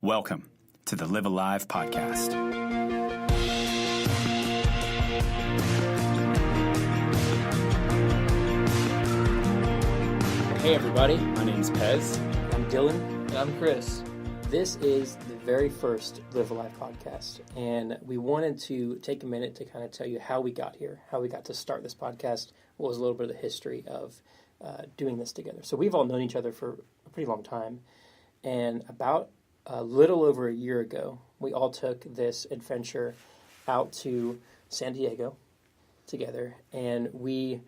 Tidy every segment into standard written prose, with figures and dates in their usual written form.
Welcome to the Live Alive podcast. Hey everybody, my name's Pez. I'm Dylan. And I'm Chris. This is the very first Live Alive podcast, and we wanted to take a minute to kind of tell you how we got here, how we got to start this podcast, what was a little bit of the history of doing this together. So we've all known each other for a pretty long time, and about a little over a year ago, we all took this adventure out to San Diego together, and we,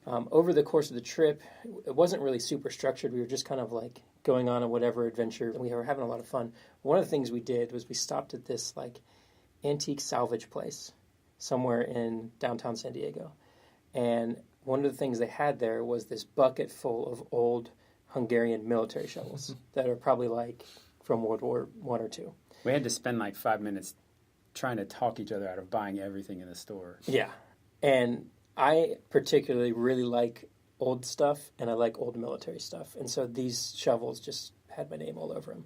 over the course of the trip, it wasn't really super structured. We were just kind of like going on a whatever adventure, and we were having a lot of fun. One of the things we did was we stopped at this like antique salvage place somewhere in downtown San Diego, and one of the things they had there was this bucket full of old Hungarian military shovels that are probably like from World War I or II. We had to spend like 5 minutes trying to talk each other out of buying everything in the store. Yeah, and I particularly really like old stuff, and I like old military stuff, and so these shovels just had my name all over them.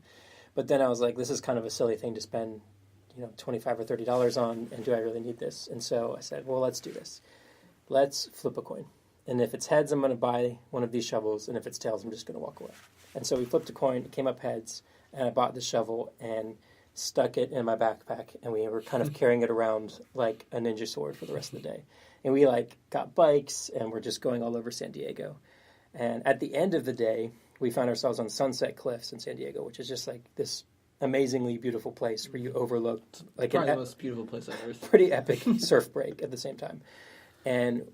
But then I was like, this is kind of a silly thing to spend, $25 or $30 on, and do I really need this? And so I said, well, let's do this. Let's flip a coin. And if it's heads, I'm going to buy one of these shovels, and if it's tails, I'm just going to walk away. And so we flipped a coin, it came up heads, and I bought the shovel and stuck it in my backpack, and we were kind of carrying it around like a ninja sword for the rest of the day. And we got bikes, and we're just going all over San Diego. And at the end of the day, we found ourselves on Sunset Cliffs in San Diego, which is just like this amazingly beautiful place where you overlooked like probably the most beautiful place on earth. Pretty epic surf break at the same time. And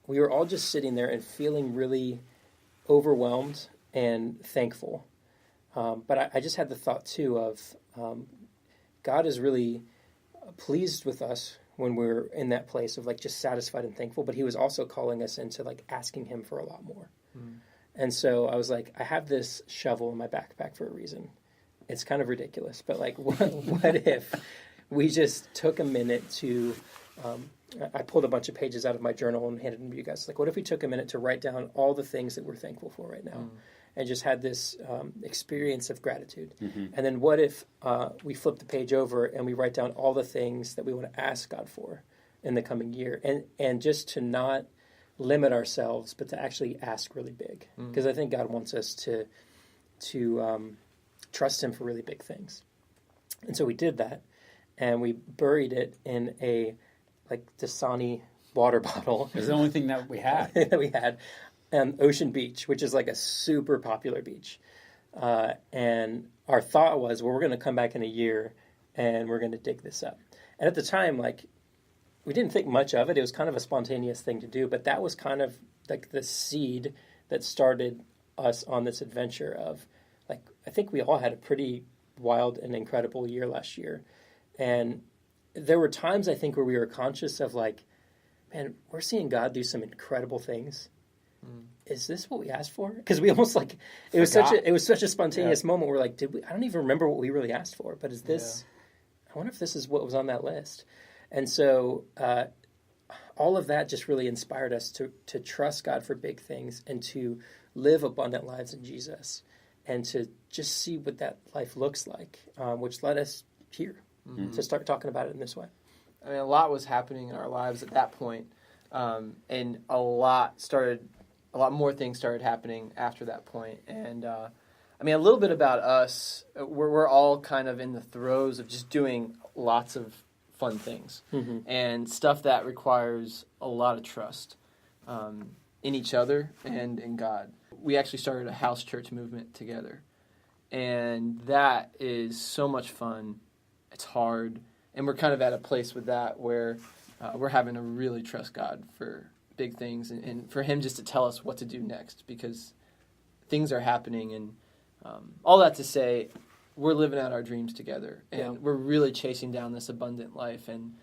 we were all just sitting there and feeling really overwhelmed and thankful. But I just had the thought, too, of God is really pleased with us when we're in that place of, just satisfied and thankful. But he was also calling us into, asking him for a lot more. Mm. And so I was like, I have this shovel in my backpack for a reason. It's kind of ridiculous. But, what if we just took a minute to... I pulled a bunch of pages out of my journal and handed them to you guys. What if we took a minute to write down all the things that we're thankful for right now and just had this experience of gratitude? Mm-hmm. And then what if we flip the page over and we write down all the things that we want to ask God for in the coming year? And just to not limit ourselves, but to actually ask really big. Because I think God wants us to trust him for really big things. And so we did that, and we buried it in a Dasani water bottle. It was the only thing that we had. that we had. Ocean Beach, which is a super popular beach. And our thought was, well, we're going to come back in a year and we're going to dig this up. And at the time, we didn't think much of it. It was kind of a spontaneous thing to do, but that was kind of the seed that started us on this adventure of, I think we all had a pretty wild and incredible year last year. And there were times, I think, where we were conscious of man, we're seeing God do some incredible things. Is this what we asked for? Because we almost it was such a spontaneous moment. We're I don't even remember what we really asked for, but is this? Yeah. I wonder if this is what was on that list. And so all of that just really inspired us to trust God for big things and to live abundant lives in Jesus, and to just see what that life looks like, which led us here. Mm-hmm. To start talking about it in this way. I mean, a lot was happening in our lives at that point, and a lot more things started happening after that point. And a little bit about us. We're all kind of in the throes of just doing lots of fun things and stuff that requires a lot of trust in each other and in God. We actually started a house church movement together, and that is so much fun. It's hard, and we're kind of at a place with that where we're having to really trust God for big things and for him just to tell us what to do next, because things are happening. And all that to say, we're living out our dreams together, and we're really chasing down this abundant life. And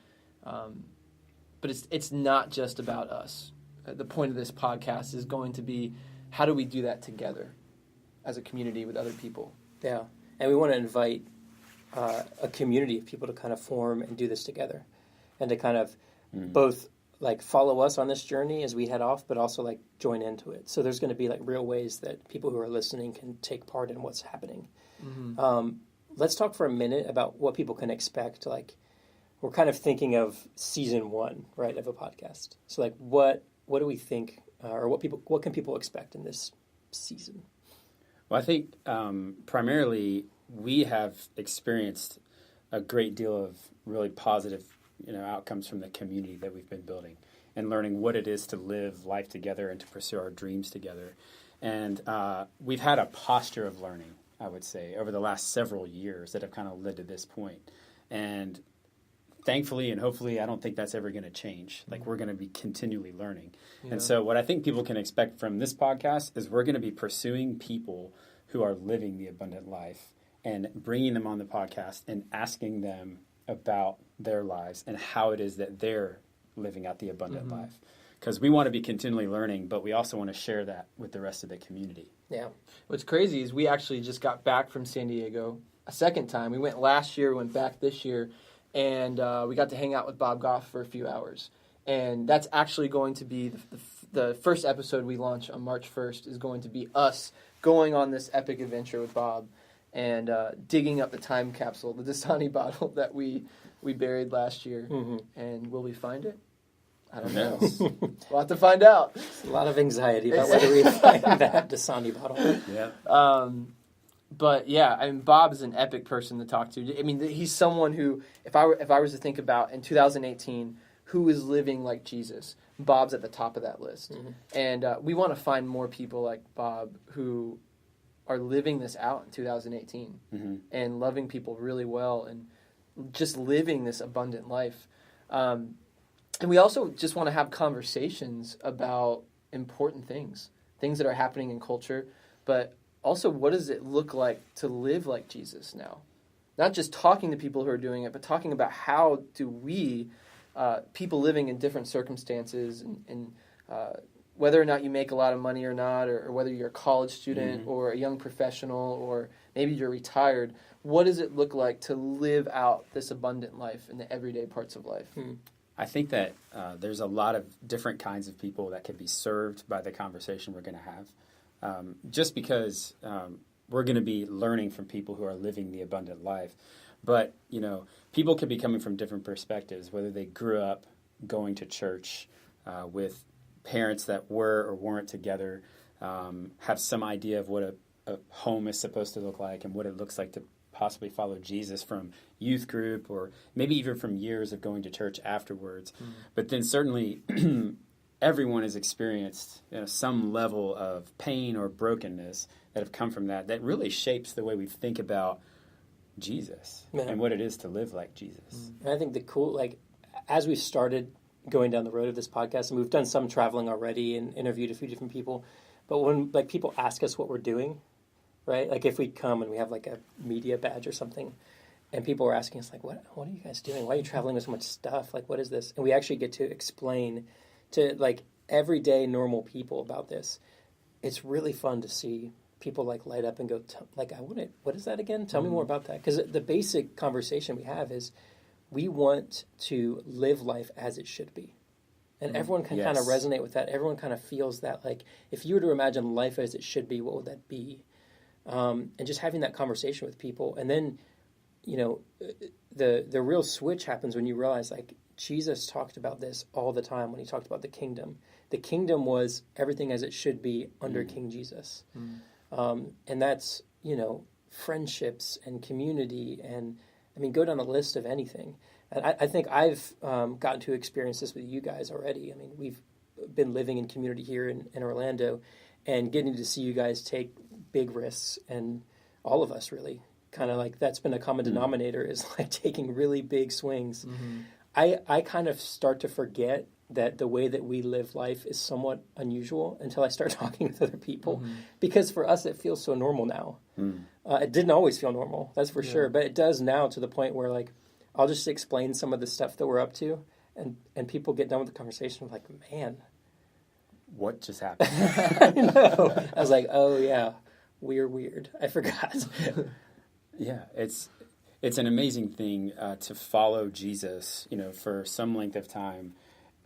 but it's not just about us. The point of this podcast is going to be, how do we do that together as a community with other people? Yeah, and we want to invite a community of people to kind of form and do this together, and to kind of both follow us on this journey as we head off, but also join into it. So there's going to be real ways that people who are listening can take part in what's happening. Mm-hmm. let's talk for a minute about what people can expect. Like, we're kind of thinking of season 1, right, of a podcast. So, like, what do we think, or what can people expect in this season? Well, I think primarily we have experienced a great deal of really positive, outcomes from the community that we've been building, and learning what it is to live life together and to pursue our dreams together. And we've had a posture of learning, I would say, over the last several years that have kind of led to this point. And thankfully and hopefully, I don't think that's ever going to change. Like, we're going to be continually learning. Yeah. And so what I think people can expect from this podcast is we're going to be pursuing people who are living the abundant life and bringing them on the podcast and asking them about their lives and how it is that they're living out the abundant life. Because we want to be continually learning, but we also want to share that with the rest of the community. Yeah. What's crazy is we actually just got back from San Diego a second time. We went last year, went back this year, and we got to hang out with Bob Goff for a few hours. And that's actually going to be the first episode we launch on March 1st is going to be us going on this epic adventure with Bob and digging up the time capsule, the Dasani bottle that we buried last year. And will we find it? I don't know. We'll have to find out. It's a lot of anxiety about whether we find that Dasani bottle. Yeah. But yeah, I mean, Bob is an epic person to talk to. I mean, he's someone who, if I was to think about in 2018, who is living like Jesus, Bob's at the top of that list. And we want to find more people like Bob who are living this out in 2018 and loving people really well and just living this abundant life. And we also just want to have conversations about important things that are happening in culture, but also what does it look like to live like Jesus now? Not just talking to people who are doing it, but talking about how do we, people living in different circumstances and whether or not you make a lot of money or not, or whether you're a college student or a young professional or maybe you're retired, what does it look like to live out this abundant life in the everyday parts of life? I think that there's a lot of different kinds of people that can be served by the conversation we're going to have. Just because we're going to be learning from people who are living the abundant life. But, people can be coming from different perspectives, whether they grew up going to church with parents that were or weren't together, have some idea of what a home is supposed to look like and what it looks like to possibly follow Jesus from youth group or maybe even from years of going to church afterwards. But then certainly everyone has experienced some level of pain or brokenness that have come from that really shapes the way we think about Jesus and what it is to live like Jesus. And I think as we started going down the road of this podcast, and we've done some traveling already and interviewed a few different people, but when people ask us what we're doing, right? Like if we come and we have like a media badge or something, and people are asking us like, what are you guys doing? Why are you traveling with so much stuff? Like, what is this? And we actually get to explain to like everyday normal people about this. It's really fun to see people like light up and go, what is that again? Tell me more about that. Because the basic conversation we have is we want to live life as it should be. And everyone can kind of resonate with that. Everyone kind of feels that, like, if you were to imagine life as it should be, what would that be? And just having that conversation with people. And then, the real switch happens when you realize, like, Jesus talked about this all the time when he talked about the kingdom. The kingdom was everything as it should be under King Jesus. And that's, friendships and community and, go down the list of anything. And I think I've gotten to experience this with you guys already. We've been living in community here in Orlando and getting to see you guys take big risks, and all of us really kind of like that's been a common denominator is like taking really big swings. I kind of start to forget that the way that we live life is somewhat unusual until I start talking with other people, because for us it feels so normal now. It didn't always feel normal, that's for sure, but it does now, to the point where like I'll just explain some of the stuff that we're up to, and people get done with the conversation like, man, what just happened? I know. I was like, oh yeah, we're weird. I forgot. Yeah, it's an amazing thing to follow Jesus, for some length of time,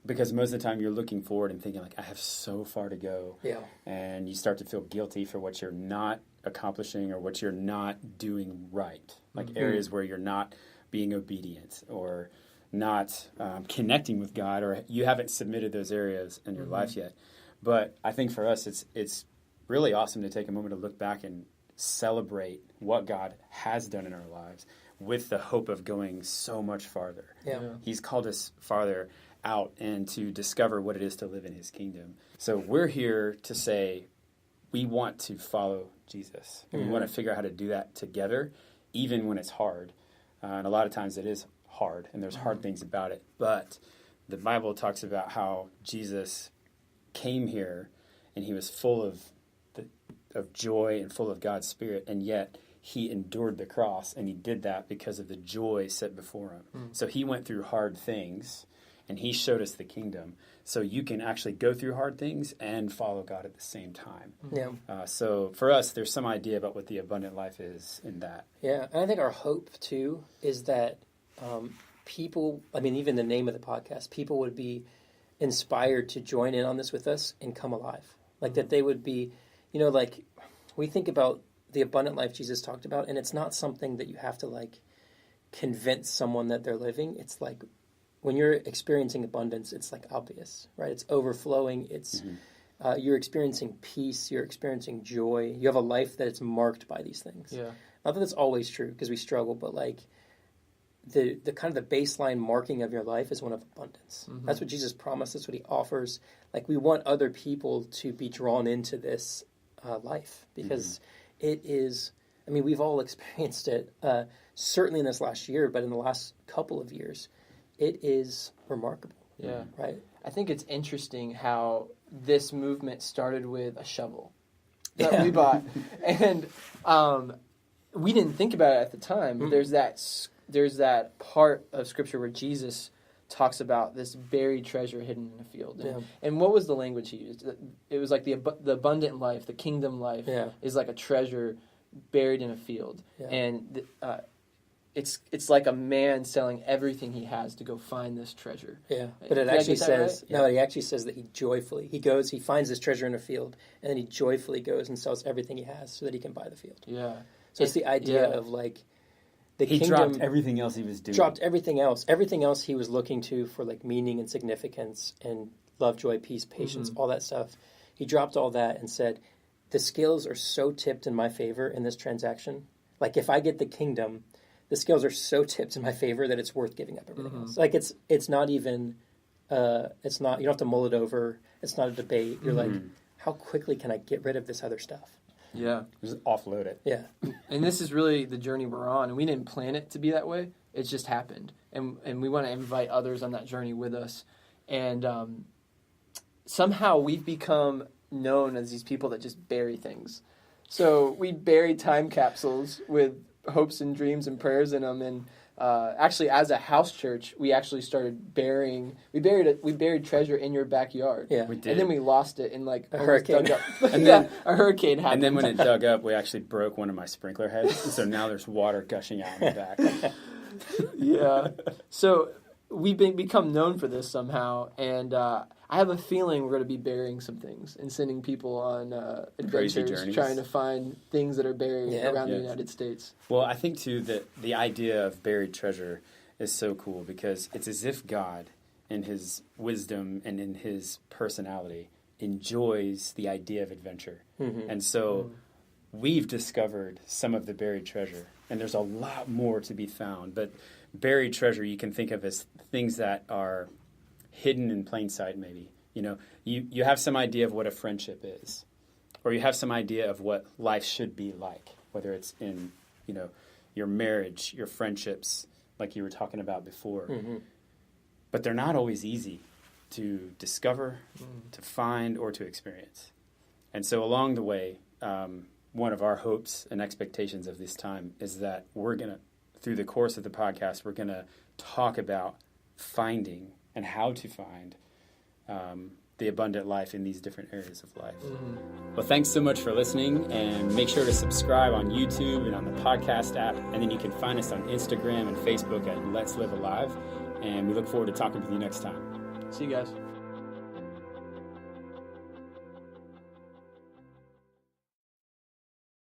because most of the time you're looking forward and thinking like, I have so far to go. Yeah. And you start to feel guilty for what you're not accomplishing or what you're not doing right. like areas where you're not being obedient or not connecting with God, or you haven't submitted those areas in your life yet. But I think for us, it's really awesome to take a moment to look back and celebrate what God has done in our lives with the hope of going so much farther. Yeah. He's called us farther out and to discover what it is to live in his kingdom. So we're here to say we want to follow Jesus. And we want to figure out how to do that together, even when it's hard. And a lot of times it is hard, and there's hard things about it. But the Bible talks about how Jesus came here, and he was full of joy and full of God's Spirit, and yet he endured the cross, and he did that because of the joy set before him. So he went through hard things, and he showed us the kingdom. So you can actually go through hard things and follow God at the same time. Yeah. So for us, there's some idea about what the abundant life is in that. Yeah, and I think our hope, too, is that people, I mean, even the name of the podcast, people would be inspired to join in on this with us and come alive. Like that they would be, like we think about the abundant life Jesus talked about, and it's not something that you have to like convince someone that they're living. It's like when you're experiencing abundance, it's like obvious, right? It's overflowing. It's you're experiencing peace. You're experiencing joy. You have a life that it's marked by these things. Yeah. Not that that's always true because we struggle, but like the kind of the baseline marking of your life is one of abundance. That's what Jesus promised. That's what he offers. Like we want other people to be drawn into this life because it is, I mean, we've all experienced it, certainly in this last year, but in the last couple of years, it is remarkable. Yeah. Right? I think it's interesting how this movement started with a shovel that we bought. And we didn't think about it at the time, but there's that part of Scripture where Jesus talks about this buried treasure hidden in a field. And what was the language he used? It was like the abundant life, the kingdom life is like a treasure buried in a field. Yeah. And it's like a man selling everything he has to go find this treasure. Yeah, but it actually says, right? No, he actually says that he goes, he finds this treasure in a field, and then he joyfully goes and sells everything he has so that he can buy the field. Yeah. So it's the idea of like, he dropped everything else he was doing. Dropped everything else. Everything else he was looking to for like meaning and significance and love, joy, peace, patience, all that stuff. He dropped all that and said, the scales are so tipped in my favor in this transaction. Like if I get the kingdom, the scales are so tipped in my favor that it's worth giving up everything else. Like it's not even, it's not, you don't have to mull it over. It's not a debate. You're like, how quickly can I get rid of this other stuff? Yeah. Just offload it. Yeah. And this is really the journey we're on. And we didn't plan it to be that way. It just happened. And we want to invite others on that journey with us. And somehow we've become known as these people that just bury things. So we bury time capsules with hopes and dreams and prayers in them. And actually, as a house church, we actually started burying. We buried treasure in your backyard. Yeah, we did. And then we lost it in like a hurricane. Dug up. And then a hurricane happened. And then when it dug up, we actually broke one of my sprinkler heads. So now there's water gushing out in the back. Yeah. So we've become known for this somehow, and I have a feeling we're going to be burying some things and sending people on adventures, trying to find things that are buried around the United States. Well, I think, too, that the idea of buried treasure is so cool because it's as if God, in his wisdom and in his personality, enjoys the idea of adventure. And so we've discovered some of the buried treasure, and there's a lot more to be found. But buried treasure you can think of as things that are hidden in plain sight, maybe. You have some idea of what a friendship is, or you have some idea of what life should be like, whether it's in, your marriage, your friendships, like you were talking about before. But they're not always easy to discover, to find, or to experience. And so along the way, one of our hopes and expectations of this time is that we're going to, through the course of the podcast, we're going to talk about finding and how to find the abundant life in these different areas of life. Well, thanks so much for listening, and make sure to subscribe on YouTube and on the podcast app, and then you can find us on Instagram and Facebook at Let's Live Alive, and we look forward to talking with you next time. See you guys.